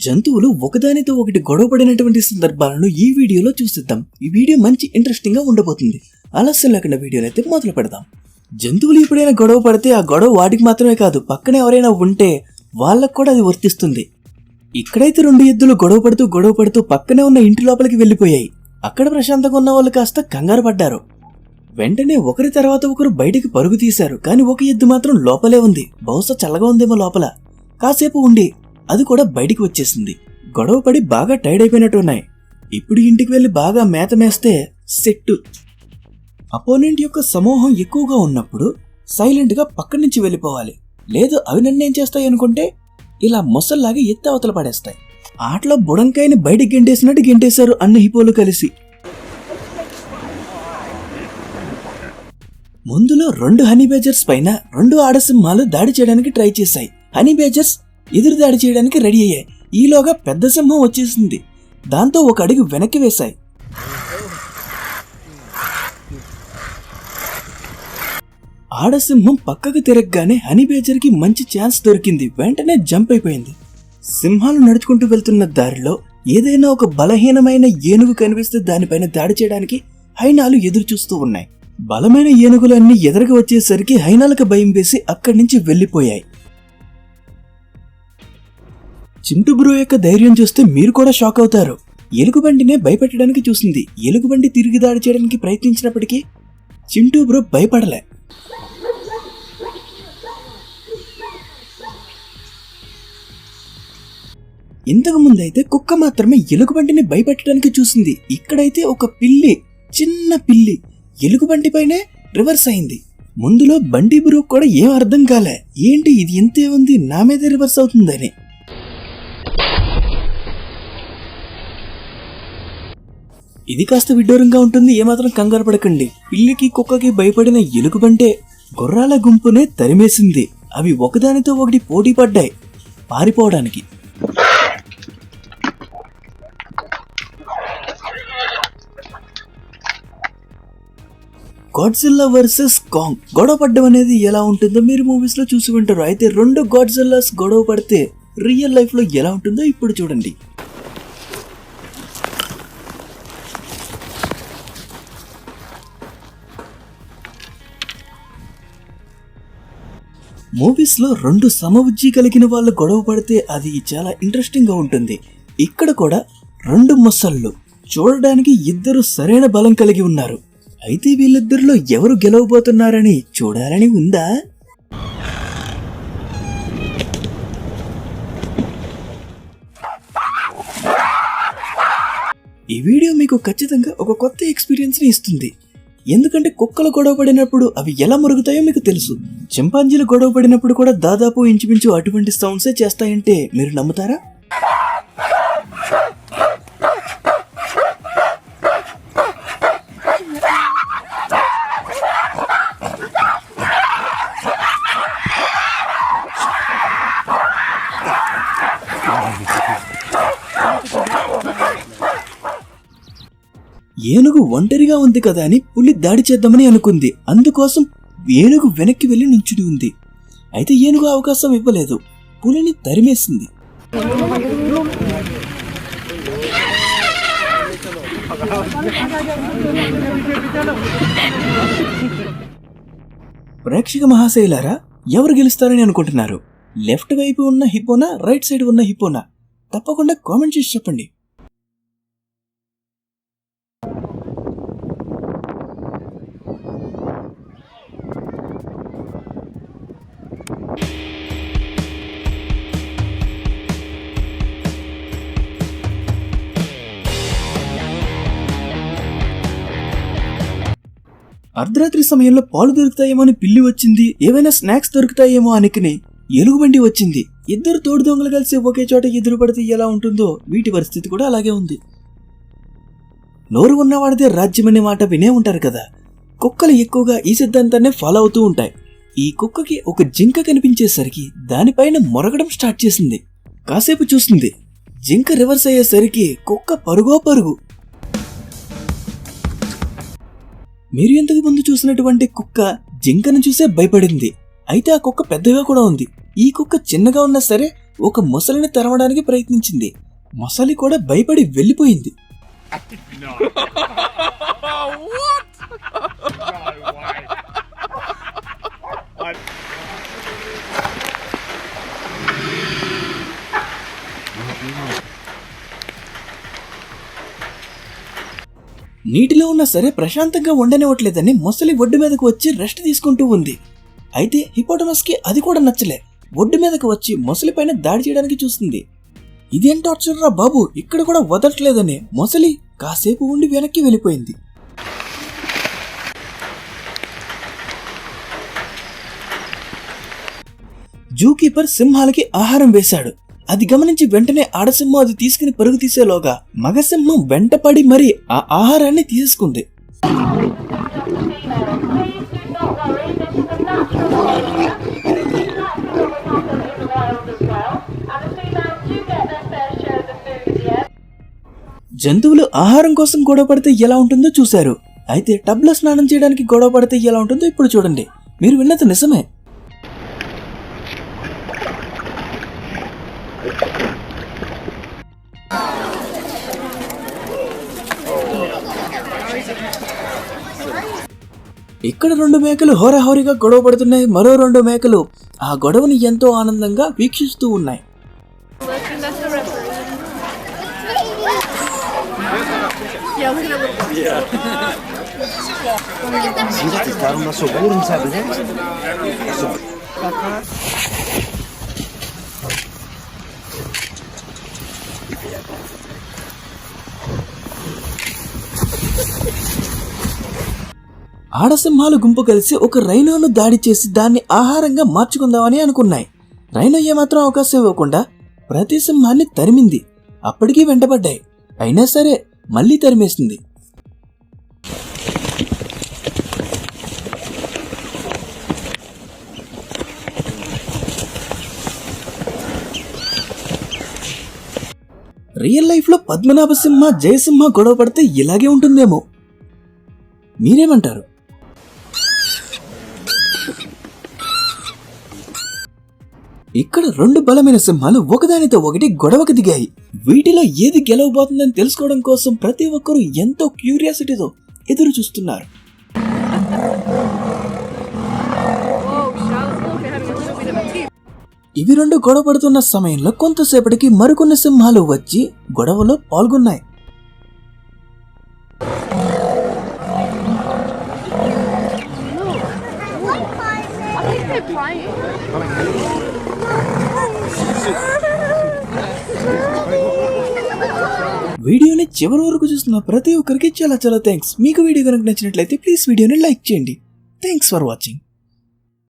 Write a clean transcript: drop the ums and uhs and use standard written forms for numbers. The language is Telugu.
జంతువులు ఒకదానితో ఒకటి గొడవపడినటువంటి సందర్భాలను ఈ వీడియోలో చూసిద్దాం. ఈ వీడియో మంచి ఇంట్రెస్టింగ్ గా ఉండబోతుంది. ఆలస్యం లేకుండా వీడియోలో అయితే మొదలు పెడదాం. జంతువులు ఎప్పుడైనా గొడవ పడితే ఆ గొడవ వాటికి మాత్రమే కాదు, పక్కన ఎవరైనా ఉంటే వాళ్ళకు కూడా అది వర్తిస్తుంది. ఇక్కడైతే రెండు ఎద్దులు గొడవ పడుతూ పక్కనే ఉన్న ఇంటి లోపలికి వెళ్లిపోయాయి. అక్కడ ప్రశాంతంగా ఉన్న వాళ్ళు కాస్త కంగారు పడ్డారు. వెంటనే ఒకరి తర్వాత ఒకరు బయటికి పరుగు తీశారు. కానీ ఒక ఎద్దు మాత్రం లోపలే ఉంది. బహుశా చల్లగా ఉందేమో లోపల. కాసేపు ఉండి అది కూడా బయటికి వచ్చేసింది. గొడవ పడి బాగా టైర్డ్ అయిపోయినట్టున్నాయి. ఇప్పుడు ఇంటికి వెళ్లి బాగా మేత మేస్తే సెట్టు. అపోనెంట్ యొక్క సమూహం ఎక్కువగా ఉన్నప్పుడు సైలెంట్ గా పక్క నుంచి వెళ్ళిపోవాలి. లేదు అవి నన్నేం చేస్తాయి అనుకుంటే ఇలా మొసల్లాగా ఎత్తి అవతల పడేస్తాయి. ఆటలో బుడంకాయని బయటికి గెంటేసినట్టు గెంటేశారు అన్ని హిపోలు కలిసి. ముందులో రెండు హనీ బేజర్స్ పైన రెండు ఆడసింహాలు దాడి చేయడానికి ట్రై చేశాయి. హనీ బేజర్స్ ఎదురు దాడి చేయడానికి రెడీ అయ్యాయి. ఈలోగా పెద్ద సింహం వచ్చేసింది. దాంతో ఒక అడుగు వెనక్కి వేశాయి. ఆడసింహం పక్కకు తిరగగానే హనీ బేజర్ కి మంచి ఛాన్స్ దొరికింది. వెంటనే జంప్ అయిపోయింది. సింహాలు నడుచుకుంటూ వెళ్తున్న దారిలో ఏదైనా ఒక బలహీనమైన ఏనుగు కనిపిస్తే దానిపైన దాడి చేయడానికి హైనాలు ఎదురు చూస్తూ ఉన్నాయి. బలమైన ఏనుగులన్నీ ఎదురుగా వచ్చేసరికి హైనాలకు భయం వేసి అక్కడి నుంచి వెళ్లిపోయాయి. చింటూ బ్రో యొక్క ధైర్యం చూస్తే మీరు కూడా షాక్ అవుతారు. ఎలుగుబంటినే భయపెట్టడానికి చూసింది. ఎలుగుబంటి తిరిగి దాడి చేయడానికి ప్రయత్నించినప్పటికీ చింటూ బ్రో భయపడలే. ఇంతకు ముందైతే కుక్క మాత్రమే ఎలుగుబంటిని భయపెట్టడానికి చూసింది. ఇక్కడైతే ఒక పిల్లి, చిన్న పిల్లి ఎలుగుబంటి పైనే రివర్స్ అయింది. ముందులో బండి బ్రో కూడా ఏం అర్థం కాలే, ఏంటి ఇది ఎంతే ఉంది నా మీద రివర్స్ అవుతుందని. ఇది కాస్త విడ్డూరంగా ఉంటుంది, ఏమాత్రం కంగారు పడకండి. పిల్లికి కుక్కకి భయపడిన ఎలుగుబంటే గుర్రాల గుంపునే తరిమేసింది. అవి ఒకదానితో ఒకటి పోటీ పడ్డాయి పారిపోవడానికి. గాడ్జిల్లా వర్సెస్ కాంగ్ గొడవ పడ్డం అనేది ఎలా ఉంటుందో మీరు మూవీస్ లో చూసి ఉంటారు. అయితే రెండు గాడ్జిల్లాస్ గొడవ పడితే రియల్ లైఫ్ లో ఎలా ఉంటుందో ఇప్పుడు చూడండి. మూవీస్ లో రెండు సమబుద్ధి కలిగిన వాళ్ళు గొడవ పడితే అది చాలా ఇంట్రెస్టింగ్ గా ఉంటుంది. ఇక్కడ కూడా రెండు మొసళ్ళు, చూడడానికి ఇద్దరు సరైన బలం కలిగి ఉన్నారు. అయితే వీళ్ళిద్దరిలో ఎవరు గెలవబోతున్నారని చూడాలని ఉందా? ఈ వీడియో మీకు ఖచ్చితంగా ఒక కొత్త ఎక్స్పీరియన్స్ ని ఇస్తుంది. ఎందుకంటే కుక్కలు గొడవ పడినప్పుడు అవి ఎలా మురుగుతాయో మీకు తెలుసు. చింపాంజీలు గొడవ పడినప్పుడు కూడా దాదాపు ఇంచుమించు అటువంటి సౌండ్సే చేస్తాయంటే మీరు నమ్ముతారా? ఏనుగు ఒంటరిగా ఉంది కదా అని పులి దాడి చేద్దామని అనుకుంది. అందుకోసం ఏనుగు వెనక్కి వెళ్లి నుంచుని ఉంది. అయితే ఏనుగు అవకాశం ఇవ్వలేదు, పులిని తరిమేసింది. ప్రేక్షక మహాశైలారా, ఎవరు గెలుస్తారని అనుకుంటున్నారు? లెఫ్ట్ వైపు ఉన్న హిపోనా, రైట్ సైడ్ ఉన్న హిపోనా? తప్పకుండా కామెంట్ చేసి చెప్పండి. అర్ధరాత్రి సమయంలో పాలు దొరుకుతాయేమో అని పిల్లి వచ్చింది. ఏవైనా స్నాక్స్ దొరుకుతాయేమో అనుకుని ఎలుగుబంటి వచ్చింది. ఇద్దరు తోడు దొంగలు కలిసి ఒకే చోట ఎదురు పడితే ఎలా ఉంటుందో వీటి పరిస్థితి కూడా అలాగే ఉంది. నోరు ఉన్నవాడిదే రాజ్యం అనే మాట వినే ఉంటారు కదా. కుక్కలు ఎక్కువగా ఈ సిద్ధాంతాన్నే ఫాలో అవుతూ ఉంటాయి. ఈ కుక్కకి ఒక జింక కనిపించేసరికి దానిపైన మొరగడం స్టార్ట్ చేసింది. కాసేపు చూసింది. జింక రివర్స్ అయ్యేసరికి కుక్క పరుగో పరుగు. మీరు ఇంతకు ముందు చూసినటువంటి కుక్క జింకను చూసే భయపడింది. అయితే ఆ కుక్క పెద్దగా కూడా ఉంది. ఈ కుక్క చిన్నగా ఉన్నా సరే ఒక మొసలిని తరమడానికి ప్రయత్నించింది. మొసలి కూడా భయపడి వెళ్ళిపోయింది. నీటిలో ఉన్నా సరే ప్రశాంతంగా ఉండనివ్వట్లేదని మొసలి ఒడ్డు మీదకు వచ్చి రెస్ట్ తీసుకుంటూ ఉంది. అయితే హిపోటమస్ కి అది కూడా నచ్చలే. ఒడ్డు మీదకు వచ్చి మొసలి పైన దాడి చేయడానికి చూస్తుంది. ఇదేం టార్చర్ రా బాబు, ఇక్కడ కూడా వదలట్లేదని మొసలి కాసేపు ఉండి వెనక్కి వెళ్ళిపోయింది. జూ కీపర్ సింహాలకి ఆహారం వేశాడు. అది గమనించి వెంటనే ఆడసింహం అది తీసుకుని పరుగు తీసేలోగా మగసింహం వెంటపడి మరి ఆ ఆహారాన్ని తీసుకుంది. జంతువులు ఆహారం కోసం గొడవ పడితే ఎలా ఉంటుందో చూశారు. అయితే టబ్లో స్నానం చేయడానికి గొడవ పడితే ఎలా ఉంటుందో ఇప్పుడు చూడండి. మీరు విన్నది నిజమే. ఇక్కడ 2 మేకలు హోరాహోరీగా గొడవ పడుతున్నాయి. మరో 2 మేకలు ఆ గొడవని ఎంతో ఆనందంగా వీక్షిస్తూ ఉన్నాయి. ఆడసింహాలు గుంపు కలిసి ఒక రైనోను దాడి చేసి దాన్ని ఆహారంగా మార్చుకుందామని అనుకున్నాయి. రైనో ఏమాత్రం అవకాశం ఇవ్వకుండా ప్రతి సింహాన్ని తరిమింది. అప్పటికీ వెంటబడ్డాయి. అయినా సరే మళ్లీ తరిమేసింది. రియల్ లైఫ్ లో పద్మనాభ సింహ జయసింహ గొడవ పడితే ఇలాగే ఉంటుందేమో. మీరేమంటారు? ఇక్కడ 2 బలమైన సింహాలు ఒకదానితో ఒకటి గొడవకు దిగాయి. వీటిలో ఏది గెలవబోతుందని తెలుసుకోవడం కోసం ప్రతి ఒక్కరూ ఎంతో క్యూరియాసిటీతో ఎదురు చూస్తున్నారు. ఇవి 2 గొడవ పడుతున్న సమయంలో కొంతసేపటికి మరికొన్ని సింహాలు వచ్చి గొడవలో పాల్గొన్నాయి. వీడియోని చివరి వరకు చూస్తున్న ప్రతి ఒక్కరికి చాలా థ్యాంక్స్. మీకు వీడియో కనుక నచ్చినట్లయితే ప్లీజ్ వీడియోని లైక్ చేయండి. Thanks for watching.